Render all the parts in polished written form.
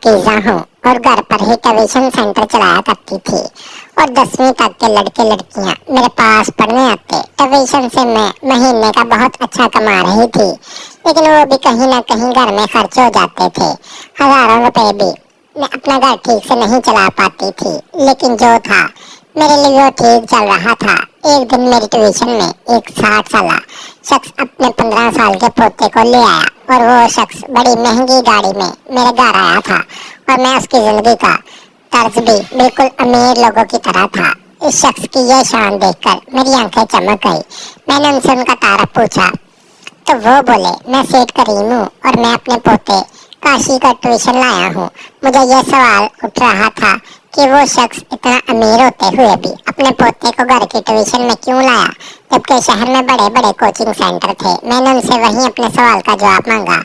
पाकीज़ा हूँ और घर पर ही ट्यूशन सेंटर चलाया करती थी और 10वीं तक के लड़के लड़कियाँ मेरे पास पढ़ने आते। ट्यूशन से मैं महीने का बहुत अच्छा कमा रही थी, लेकिन वो भी कहीं ना कहीं घर में खर्च हो जाते थे। हजारों रुपए भी। मैं अपना घर ठीक से नहीं चला पाती थी, लेकिन जो था मेरे लिए वो ठीक चल रहा था। एक दिन मेरी ट्यूशन में एक 60 साल शख्स अपने 15 साल के पोते को ले आया और वो शख्स बड़ी महंगी गाड़ी में मेरे घर आया था और मैं उसकी जिंदगी का तर्ज भी बिल्कुल अमीर लोगों की तरह था। इस शख्स की यह शान देखकर मेरी आंखें चमक गई। मैंने उनसे उनका तारफ पूछा तो वो बोले, मैं सेठ करीम हूँ और मैं अपने पोते काशी का ट्यूशन लाया हूँ। मुझे यह सवाल उठ रहा था कि वो शख्स इतना अमीर होते हुए भी अपने पोते को घर की ट्यूशन में क्यों लाया, जबकि शहर में बड़े बड़े कोचिंग सेंटर थे। मैंने उनसे वहीं अपने सवाल का जवाब मांगा।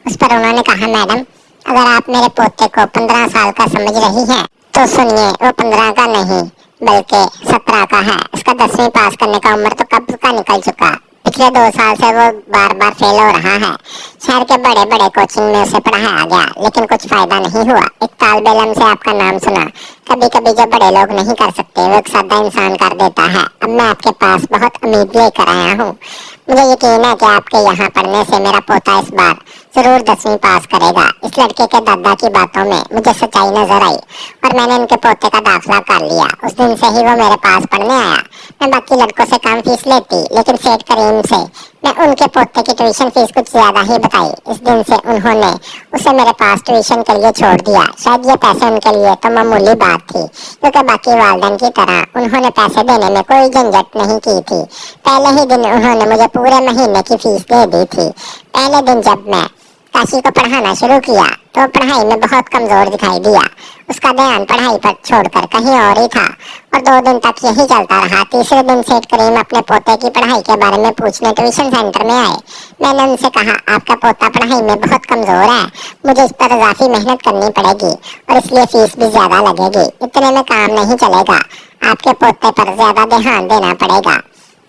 उस पर उन्होंने कहा, मैडम, अगर आप मेरे पोते को 15 साल का समझ रही हैं तो सुनिए, वो 15 का नहीं बल्कि 17 का है। इसका 10वीं पास करने का उम्र तो कब का निकल चुका। पिछले 2 साल से वो बार बार फेल हो रहा है। शहर के बड़े बड़े कोचिंग में उसे पढ़ाया गया, लेकिन कुछ फायदा नहीं हुआ। एक तालिब इल्म से आपका नाम सुना। कभी कभी जो बड़े लोग नहीं कर सकते वो एक सादा इंसान कर देता है। अब मैं आपके पास बहुत उम्मीद लेकर आया हूँ। मुझे यकीन है कि आपके यहाँ पढ़ने से मेरा पोता इस बार जरूर 10वीं पास करेगा। इस लड़के के दादा की बातों में मुझे सच्चाई नजर आई और मैंने उनके पोते का दाखिला कर लिया। उस दिन से ही वो मेरे पास पढ़ने आया। मैं बाकी लड़कों से कम फीस लेती, लेकिन सेठ करीम से मैं उनके पोते की ट्यूशन फीस कुछ ज्यादा ही बताई। इस दिन से उन्होंने उसे मेरे पास ट्यूशन के लिए छोड़ दिया। शायद ये पैसे उनके लिए तो मामूली बात थी, क्योंकि बाकी वालिदैन की तरह उन्होंने पैसे देने में कोई झंझट नहीं की थी। पहले ही दिन उन्होंने मुझे पूरे महीने की फीस दे दी थी। पहले दिन जब मैं काशी को पढ़ाना शुरू किया तो पढ़ाई में बहुत कमजोर दिखाई दिया। उसका ध्यान पढ़ाई पर छोड़कर कहीं और ही था और 2 दिन तक यही चलता रहा। तीसरे दिन सेठ करीम अपने पोते की पढ़ाई के बारे में पूछने ट्यूशन सेंटर में आए। मैंने उनसे कहा, आपका पोता पढ़ाई में बहुत कमजोर है, मुझे इस पर इजाफी मेहनत करनी पड़ेगी और इसलिए फीस भी ज्यादा लगेगी। इतने में काम नहीं चलेगा, आपके पोते पर ज्यादा ध्यान देना पड़ेगा,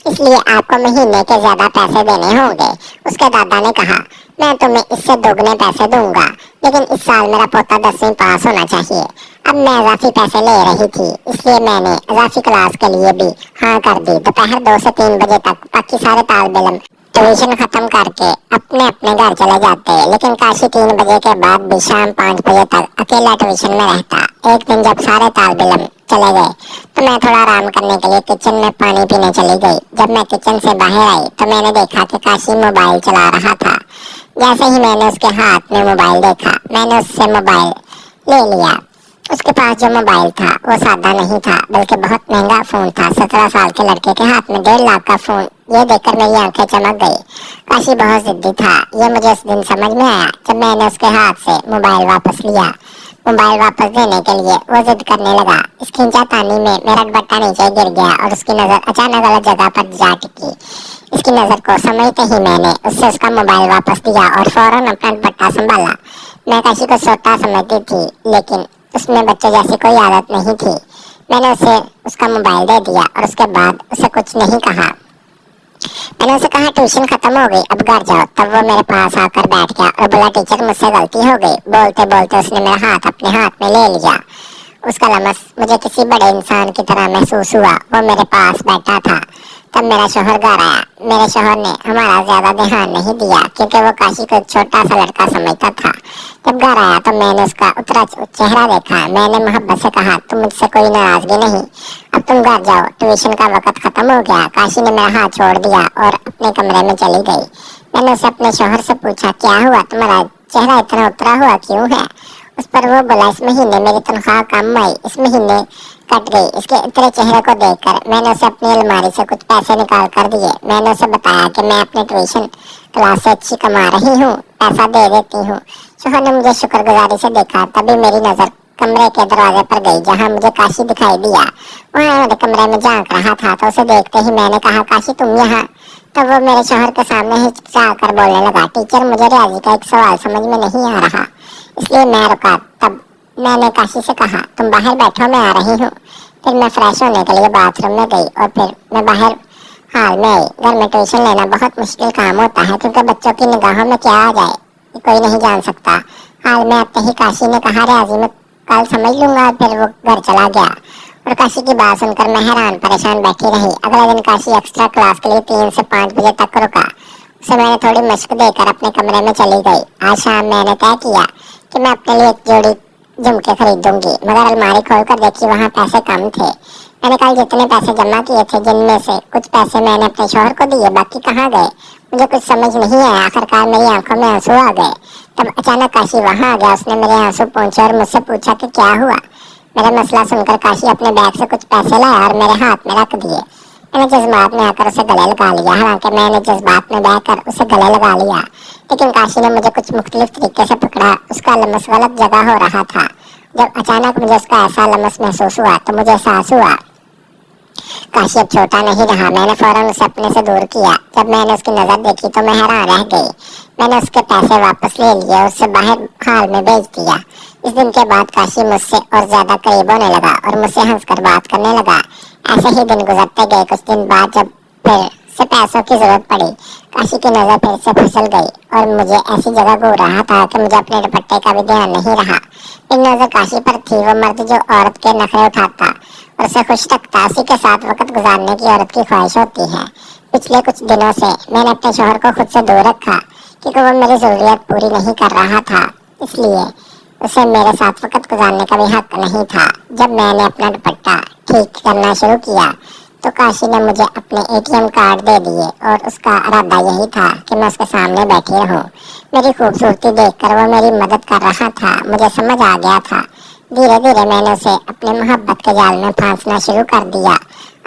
इसलिए आपको महीने के ज्यादा पैसे देने होंगे। उसके दादा ने कहा, मैं तुम्हें इससे दोगुने पैसे दूंगा, लेकिन इस साल मेरा पोता 10वीं पास होना चाहिए। अब मैं इजाफी पैसे ले रही थी, इसलिए मैंने इजाफी क्लास के लिए भी हाँ कर दी। दोपहर 2 से 3 बजे तक बाकी सारे तालिब इल्म ट्यूशन खत्म करके अपने अपने घर चले जाते, लेकिन काशी 3 बजे के बाद भी शाम 5 बजे तक अकेला ट्यूशन में रहता। एक दिन जब सारे तालिब इल्म चले गए तो मैं थोड़ा आराम करने के लिए किचन में पानी पीने चली गई। जब मैं किचन से बाहर आई तो मैंने देखा कि काशी मोबाइल चला रहा था। जैसे ही मैंने उसके हाथ में मोबाइल देखा, मैंने उससे मोबाइल ले लिया। उसके पास जो मोबाइल था वो सादा नहीं था, बल्कि बहुत महंगा फोन था। 17 साल के लड़के के हाथ में 1.5 लाख का फोन, ये देखकर मेरी आंखें चमक गई। काशी बहुत जिद्दी था, ये मुझे उस दिन समझ में आया जब मैंने उसके हाथ से मोबाइल वापस लिया। मोबाइल वापस देने के लिए वो जिद करने लगा। इस खींचातानी में मेरा दुपट्टा नीचे गिर गया और उसकी नजर अचानक गलत जगह पर जा टिकी। इसकी नजर को समझते ही मैंने उससे उसका मोबाइल वापस दिया और फौरन अपना दुपट्टा संभाला। मैं काशी को सोता समझती थी, लेकिन उसमें बच्चे जैसी कोई आदत नहीं थी। मैंने उसे उसका मोबाइल दे दिया और उसके बाद उसे कुछ नहीं कहा। मैंने उसे कहा, ट्यूशन खत्म हो गई, अब घर जाओ। तब वो मेरे पास आकर बैठ गया और बोला, टीचर, मुझसे गलती हो गई। बोलते बोलते उसने मेरा हाथ अपने हाथ में ले लिया। उसका लमस मुझे किसी बड़े इंसान की तरह महसूस हुआ। वो मेरे पास बैठा था। तब मेरा शौहर घर आया। मेरे शौहर ने हमारा ज्यादा ध्यान नहीं दिया, क्योंकि वो काशी को एक छोटा सा लड़का समझता था। जब घर आया तो मैंने उसका उतरा चेहरा देखा। मैंने मोहब्बत से कहा, तुम मुझसे कोई नाराजगी नहीं, अब तुम घर जाओ, ट्यूशन का वक्त खत्म हो गया। काशी ने मेरा हाथ छोड़ दिया और अपने कमरे में चली गई। मैंने उसे अपने शौहर से पूछा, क्या हुआ, तुम्हारा चेहरा इतना उतरा हुआ क्यों है? उस पर वो बोला, इस महीने मेरी तनख्वाह कम आई, इस महीने कट गई। इसके इतने चेहरे को देखकर मैंने उसे अपनी अलमारी से कुछ पैसे निकाल कर दिए। मैंने उसे बताया कि मैं अपने ट्यूशन क्लास से अच्छी कमा रही हूँ, पैसा दे देती हूँ। शौहर ने मुझे शुक्रगुजारी से देखा। तभी मेरी नजर कमरे के दरवाजे पर गई, जहाँ मुझे काशी दिखाई दिया। वहाँ मेरे कमरे में झांक रहा था, तो उसे देखते ही मैंने कहा, काशी, तुम यहाँ? तो वो मेरे शौहर के सामने हिचकिचाकर बोलने लगा, टीचर, मुझे रियाजी का एक सवाल समझ में नहीं आ रहा, इसलिए मैं रुका। तब मैंने काशी से कहा, तुम बाहर बैठो, मैं आ रही हूँ। फिर मैं फ्रेश होने के लिए बाथरूम में गई और फिर मैं बाहर हाल में आई। घर में ट्यूशन लेना बहुत मुश्किल काम होता है, क्योंकि बच्चों की निगाहों में क्या आ जाए कोई नहीं जान सकता। हाल में आते ही काशी ने कहा, रियाजी मैं कल समझ लूंगा, और फिर वो घर चला गया। और काशी की बात सुनकर मैं हैरान परेशान बैठी रही। अगले दिन काशी एक्स्ट्रा क्लास के लिए 3 से 5 बजे तक रुका। उसे मैंने थोड़ी मशक देकर अपने कमरे में चली गई। आज शाम मैंने तय किया कि मैं अपने लिए एक जोड़ी झुमके खरीदूंगी, मगर अलमारी खोलकर देखी वहाँ पैसे कम थे। मैंने कल जितने पैसे जमा किए थे, जिनमें से कुछ पैसे मैंने अपने शौहर को दिए, बाकी कहाँ गए मुझे कुछ समझ नहीं आया। आखिरकार मेरी आंखों में आंसू आ गए। तब अचानक काशी वहाँ आ गया। उसने मेरे आंसू पोंछे और मुझसे पूछा कि क्या हुआ। मेरा मसला सुनकर काशी अपने बैग से कुछ पैसे लाया और मेरे हाथ में रख दिए। मैंने जज्बात में आकर उसे गले लगा लिया। हालांकि मैंने जज्बात में बहकर उसे गले लगा लिया, लेकिन काशी ने मुझे कुछ मुख्तलिफ तरीके से पकड़ा। उसका लमस गलत जगह हो रहा था। जब अचानक मुझे उसका ऐसा लमस महसूस हुआ तो मुझे एहसास हुआ काशी अब छोटा नहीं रहा। मैंने फौरन उसे अपने से दूर किया। जब मैंने उसकी नजर देखी तो मैं हैरान रह गई। मैंने उसके पैसे वापस ले लिए और उसे बाहर हाल में भेज दिया। इस दिन के बाद काशी मुझसे और ज्यादा करीब होने लगा और मुझसे हंसकर बात करने लगा। ऐसे ही दिन गुजरते गए। कुछ दिन बाद जब फिर से पैसों की जरूरत पड़ी, काशी की नजर फिर से फिसल गई और मुझे ऐसी जगह घूर रहा था कि मुझे अपने दुपट्टे का भी ध्यान नहीं रहा। मेरी नजर काशी पर थी, वो मर्द जो औरत के नखरे उठाता और उसे खुश रखता। उसी के साथ वक्त गुजारने की औरत की ख्वाहिश होती है। पिछले कुछ दिनों से मैंने अपने शौहर को खुद से दूर रखा, क्योंकि वो मेरी जरूरत पूरी नहीं कर रहा था, इसलिए उसे मेरे साथ वक्त गुजारने का भी हक नहीं था। जब मैंने अपना दुपट्टा ठीक करना शुरू किया तो काशी ने मुझे अपने एटीएम कार्ड दे दिए और उसका इरादा यही था कि मैं उसके सामने बैठी रहूं। मेरी खूबसूरती देखकर वो मेरी मदद कर रहा था। मुझे समझ आ गया था। धीरे धीरे मैंने उसे अपने मोहब्बत के जाल में फांसना शुरू कर दिया।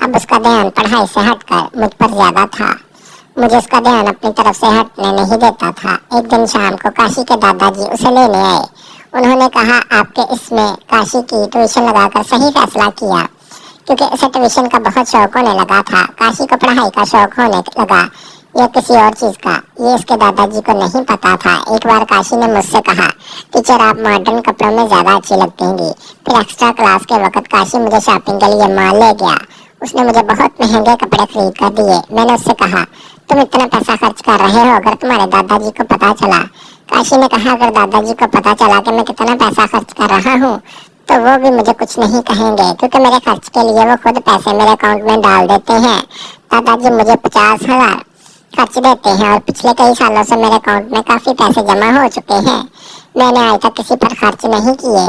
अब उसका ध्यान पढ़ाई से हटकर मुझ पर ज्यादा था। मुझे उसका ध्यान अपनी तरफ से हटने नहीं देता था। एक दिन शाम को काशी के दादाजी उसे लेने आए। उन्होंने कहा, आपके इसमें काशी की ट्यूशन लगाकर सही फैसला किया, क्योंकि उसे ट्यूशन का बहुत शौक होने लगा था। काशी को पढ़ाई का शौक होने लगा या किसी और चीज का, ये उसके दादाजी को नहीं पता था। एक बार काशी ने मुझसे कहा, टीचर आप मॉडर्न कपड़ों में ज्यादा अच्छी लगती। फिर एक्स्ट्रा क्लास के वक्त काशी मुझे शॉपिंग के लिए मॉल ले गया। उसने मुझे बहुत महंगे कपड़े खरीद कर दिए। मैंने उससे कहा, तुम इतना पैसा खर्च कर रहे हो, अगर तुम्हारे दादाजी को पता चला। काशी ने कहा, अगर दादाजी को पता चला कि मैं कितना पैसा खर्च कर रहा हूँ तो वो भी मुझे कुछ नहीं कहेंगे, क्योंकि मेरे खर्च के लिए वो खुद पैसे मेरे अकाउंट में डाल देते हैं। दादाजी मुझे 50,000 खर्च देते हैं और पिछले कई सालों से मेरे अकाउंट में काफी पैसे जमा हो चुके हैं। मैंने आज तक किसी पर खर्च नहीं किए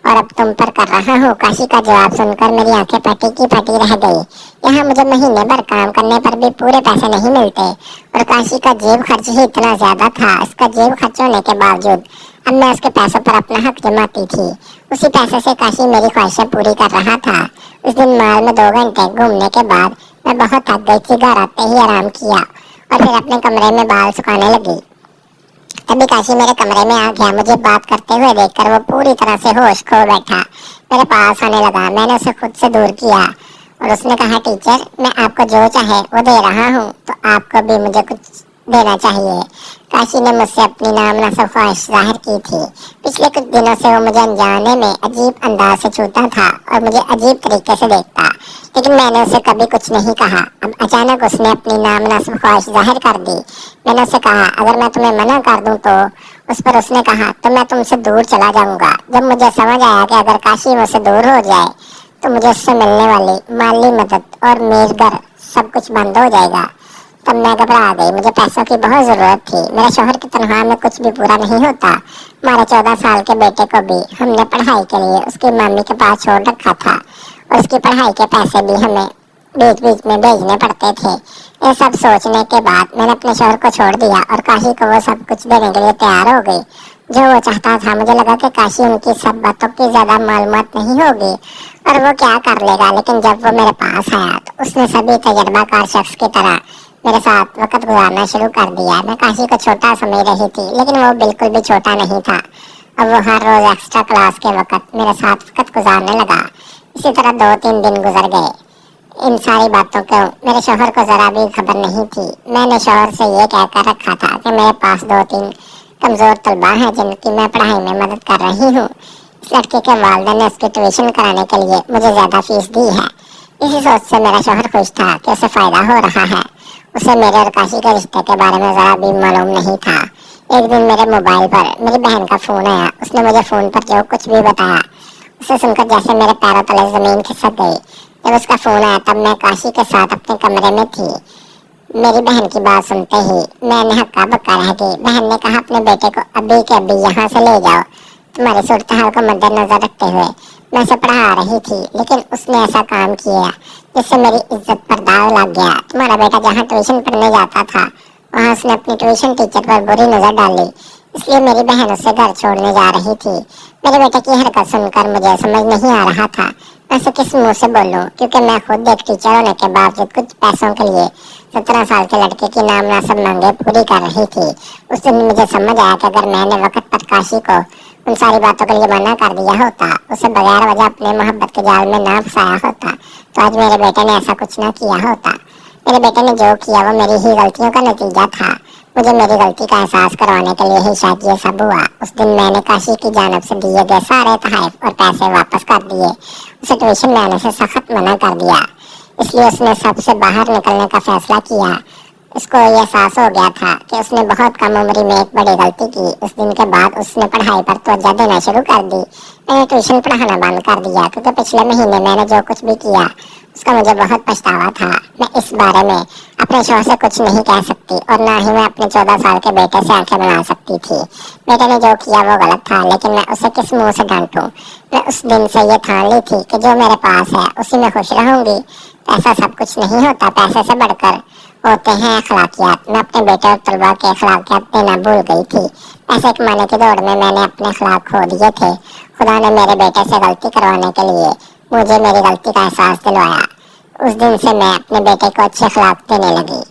और अब तुम पर कर रहा हूँ। काशी का जवाब सुनकर मेरी आंखें फटी की फटी रह गई। यहाँ मुझे महीने भर काम करने पर भी पूरे पैसे नहीं मिलते और काशी का जेब खर्च ही इतना ज्यादा था। इसका जेब खर्च होने के बावजूद अब मैं उसके पैसों पर अपना हक जमाती थी। उसी पैसे से काशी मेरी ख्वाहिशें पूरी कर रहा था। उस दिन मॉल में 2 घंटे घूमने के बाद मैं बहुत थक गई थी। घर आते ही आराम किया और फिर अपने कमरे में बाल सुखाने लगी। तभी काशी मेरे कमरे में आ गया। मुझे बात करते हुए देखकर वो पूरी तरह से होश खो बैठा। मेरे पास आने लगा। मैंने उसे खुद से दूर किया और उसने कहा, टीचर मैं आपको जो चाहे वो दे रहा हूँ, तो आपको भी मुझे कुछ देना चाहिए। काशी ने मुझसे अपनी नामनासब ख्वाहिश जाहिर की थी। पिछले कुछ दिनों से वो मुझे अनजाने में अजीब अंदाज से छूता था और मुझे अजीब तरीके से देखता, लेकिन मैंने उसे कभी कुछ नहीं कहा। अब अचानक उसने अपनी नामनासब ख्वाहिश जाहिर कर दी। मैंने उसे कहा, अगर मैं तुम्हें मना कर दूं तो? उस पर उसने कहा, तो मैं तुमसे दूर चला जाऊंगा। जब मुझे समझ आया कि अगर काशी मुझसे दूर हो जाए तो मुझे उससे मिलने वाली माली मदद और मेरे घर सब कुछ बंद हो जाएगा, तब मैं घबरा गई। मुझे पैसों की बहुत जरूरत थी। मेरे शौहर की तनख्वाह में कुछ भी पूरा नहीं होता। हमारे 14 साल के बेटे को भी हमने पढ़ाई के लिए उसकी मम्मी के पास छोड़ रखा था और उसकी पढ़ाई के पैसे भी हमें बीच बीच में भेजने पड़ते थे। ये सब सोचने के बाद मैंने अपने शौहर को छोड़ दिया और काशी को वो सब कुछ देने के लिए तैयार हो गई जो वो चाहता था। मुझे लगा कि काशी उनकी सब बातों की ज्यादा मालूमात नहीं होगी और वो क्या कर लेगा, लेकिन जब वो मेरे पास आया तो उसने सभी तजर्बाकार शख्स की तरह मेरे साथ वक्त गुजारना शुरू कर दिया। मैं काशी को छोटा समझ रही थी, लेकिन वो बिल्कुल भी छोटा नहीं था। अब वो हर रोज एक्स्ट्रा क्लास के वक्त मेरे साथ वक्त गुजारने लगा। इसी तरह 2-3 दिन गुजर गए। इन सारी बातों को मेरे शौहर को जरा भी खबर नहीं थी। मैंने शौहर से ये कहकर रखा था कि मेरे पास 2-3 कमजोर तलबा हैं जिनकी मैं पढ़ाई में मदद कर रही हूँ। इस लड़के के वालिदैन ने उसकी ट्यूशन कराने के लिए मुझे ज्यादा फीस दी है। इसी सोच से मेरा शौहर खुश था कि उसे फायदा हो रहा है। उसे मेरे और काशी के रिश्ते के बारे में जरा भी मालूम नहीं था। एक दिन मेरे मोबाइल पर मेरी बहन का फोन आया। उसने मुझे फोन पर जो कुछ भी बताया, उसे सुनकर जैसे मेरे पैरों तले जमीन खिसक गई। जब उसका फोन आया तब मैं काशी के साथ अपने कमरे में थी। मेरी बहन की बात सुनते ही मैंने हक्का बक्का रह गई। बहन ने कहा, अपने बेटे को अभी के अभी यहाँ से ले जाओ। तुम्हारी सूरत हाल को मद्देनजर रखते हुए मैं उसे पढ़ा रही थी, लेकिन उसने ऐसा काम किया जिससे मेरी इज्जत पर दाग लग गया। तुम्हारा बेटा जहाँ ट्यूशन पढ़ने जाता था, वहाँ उसने अपनी ट्यूशन टीचर पर बुरी नजर डाली, इसलिए मेरी बहन उसे घर छोड़ने जा रही थी। मेरे बेटे की हरकत सुनकर मुझे समझ नहीं आ रहा था मैं उसे किस मुंह से बोलूं, क्योंकि मैं खुद एक टीचर होने के बावजूद कुछ पैसों के लिए 17 साल के लड़के की नामनासब मांगे पूरी कर रही थी। उस दिन मुझे समझ आया कि अगर मैंने वक्त पर काशी को उन सारी बातों के लिए मना कर दिया होता, उसे बगैर वजह अपने मोहब्बत के जाल में ना फंसाया होता, तो आज मेरे बेटे ने ऐसा कुछ ना किया होता। मेरे बेटे ने जो किया वो मेरी ही गलतियों का नतीजा था। मुझे मेरी गलती का एहसास करवाने के लिए ही शायद ये सब हुआ। उस दिन मैंने काशी की जानब से दिए गए सारे तोहफे और पैसे वापस कर दिए। उसे ट्यूशन में आने से सख्त मना कर दिया, इसलिए उसने सबसे बाहर निकलने का फैसला किया। उसको ये एहसास हो गया था कि उसने बहुत कम उम्र में एक बड़ी गलती की। उस दिन के बाद उसने पढ़ाई पर तवज्जो देना शुरू कर दी। मैंने ट्यूशन पढ़ाना बंद कर दिया, क्योंकि पिछले महीने मैंने जो कुछ भी किया उसका मुझे बहुत पछतावा था। मैं इस बारे में अपने शोहर से कुछ नहीं कह सकती और ना ही मैं अपने 14 साल के बेटे से आंखें बना सकती थी। बेटे ने जो किया वो गलत था, लेकिन मैं उसे किस मुंह से डांटूं। मैं उस दिन से ये ठान ली थी कि जो मेरे पास है उसी में खुश रहूंगी। पैसा सब कुछ नहीं होता, पैसे से बढ़कर होते हैं अखलाकियात। मैं अपने बेटे और तलबा के अखलाकियात देना भूल गई थी। पैसे कमाने की दौड़ में मैंने अपने अखलाक खो दिए थे। खुदा ने मेरे बेटे से गलती करवाने के लिए मुझे मेरी गलती का एहसास दिलवाया। उस दिन से मैं अपने बेटे को अच्छे अखलाक देने लगी।